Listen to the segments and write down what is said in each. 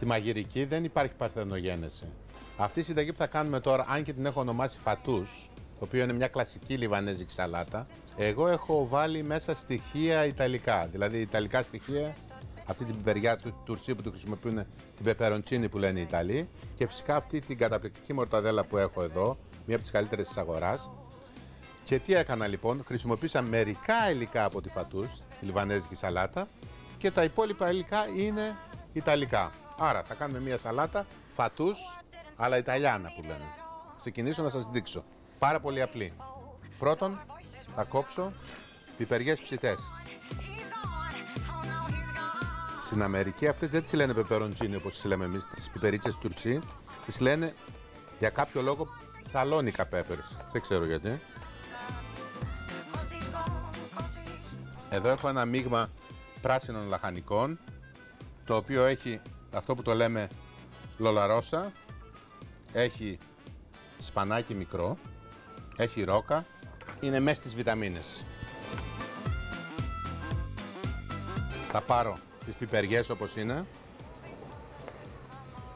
Στη μαγειρική δεν υπάρχει παρθενογένεση. Αυτή η συνταγή που θα κάνουμε τώρα, αν και την έχω ονομάσει φατούς, το οποίο είναι μια κλασική λιβανέζικη σαλάτα, εγώ έχω βάλει μέσα στοιχεία ιταλικά. Δηλαδή ιταλικά στοιχεία, αυτή την πιπεριά του τουρσί που του χρησιμοποιούν, την πεπεροντσίνη που λένε οι Ιταλοί, και φυσικά αυτή την καταπληκτική μορταδέλα που έχω εδώ, μία από τις καλύτερες της αγοράς. Και τι έκανα λοιπόν, χρησιμοποίησα μερικά υλικά από τη φατούς, τη λιβανέζικη σαλάτα, και τα υπόλοιπα υλικά είναι ιταλικά. Άρα θα κάνουμε μία σαλάτα φατούς, αλλά Ιταλιάνα που λένε. Ξεκινήσω να σας δείξω. Πάρα πολύ απλή. Πρώτον, θα κόψω πιπεριές ψηθές. Στην Αμερική αυτές δεν τις λένε πεπεροντσίνι όπως τις λέμε εμείς, τις πιπερίτσες τουρσί. Τις λένε για κάποιο λόγο σαλόνικα πέπερς. Δεν ξέρω γιατί. Εδώ έχω ένα μείγμα πράσινων λαχανικών, το οποίο έχει αυτό που το λέμε λολαρόσα, έχει σπανάκι μικρό, έχει ρόκα, είναι μέσα στις βιταμίνες. Θα πάρω τις πιπεριές όπως είναι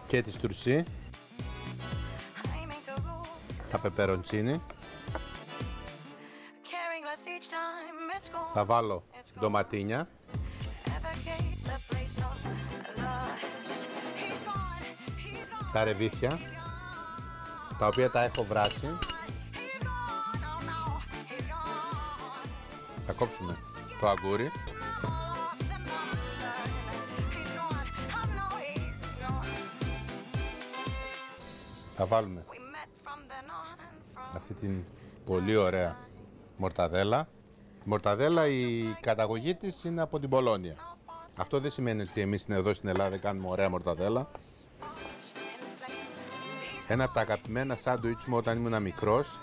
και τις τουρσί, τα πεπεροντσίνι, θα βάλω ντοματίνια, τα ρεβίθια, τα οποία τα έχω βράσει. Θα κόψουμε το αγκούρι. Θα βάλουμε αυτή την πολύ ωραία μορταδέλα. Η μορταδέλα, η καταγωγή της είναι από την Πολώνια. Αυτό δεν σημαίνει ότι εμείς εδώ στην Ελλάδα κάνουμε ωραία μορταδέλα. Ένα από τα αγαπημένα σάντουιτς μου όταν ήμουν μικρός,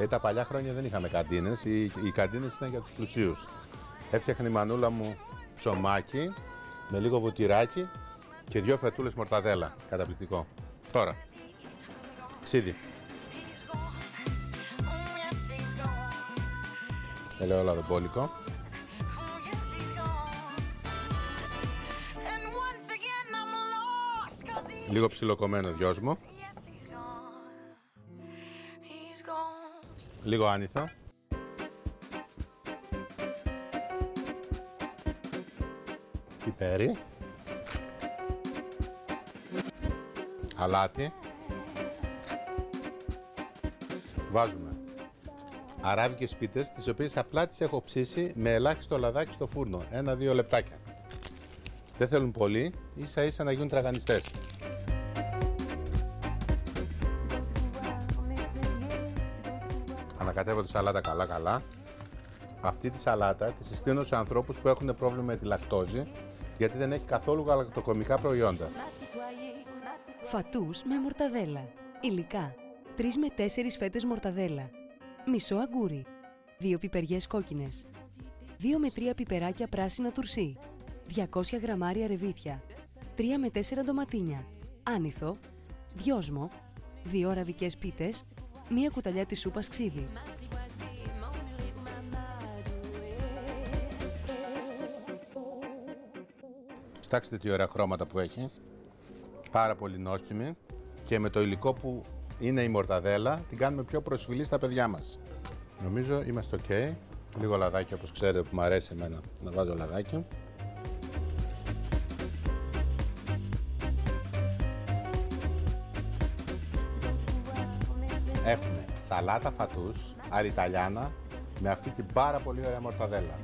τα παλιά χρόνια δεν είχαμε καντίνες, οι καντίνες ήταν για τους πλουσίους. Έφτιαχνε η μανούλα μου ψωμάκι με λίγο βουτυράκι και 2 φετούλες μορταδέλα. Καταπληκτικό. Τώρα, ξύδι. Ελαιόλαδο-μπόλικο. Λίγο ψιλοκομμένο δυόσμο. Λίγο άνηθο. Πιπέρι. Αλάτι. Βάζουμε αράβικες πίτες, τις οποίες απλά τις έχω ψήσει με ελάχιστο λαδάκι στο φούρνο, 1-2 λεπτάκια. Δεν θέλουν πολύ, ίσα ίσα να γίνουν τραγανιστές. Ανακατεύω τη σαλάτα καλά. Αυτή τη σαλάτα τη συστήνω σε ανθρώπους που έχουν πρόβλημα με τη λακτόζη, γιατί δεν έχει καθόλου γαλακτοκομικά προϊόντα. Φατούς με μορταδέλα. Υλικά: 3 με 4 φέτες μορταδέλα, μισό αγκούρι, 2 πιπεριές κόκκινες, 2 με 3 πιπεράκια πράσινα τουρσί, 200 γραμμάρια ρεβίθια, 3 με 4 ντοματίνια, άνηθο, δυόσμο, 2 αραβικές πίτες, 1 κουταλιά της σούπας ξύδι. Κοιτάξτε τι ωραία χρώματα που έχει. Πάρα πολύ νόστιμη, και με το υλικό που είναι η μορταδέλα την κάνουμε πιο προσφυλή στα παιδιά μας. Νομίζω είμαστε ok. Λίγο λαδάκι, όπως ξέρετε που μου αρέσει εμένα να βάζω λαδάκι. Έχουμε σαλάτα φατούς, αλιταλιάνα, με αυτή την πάρα πολύ ωραία μορταδέλα.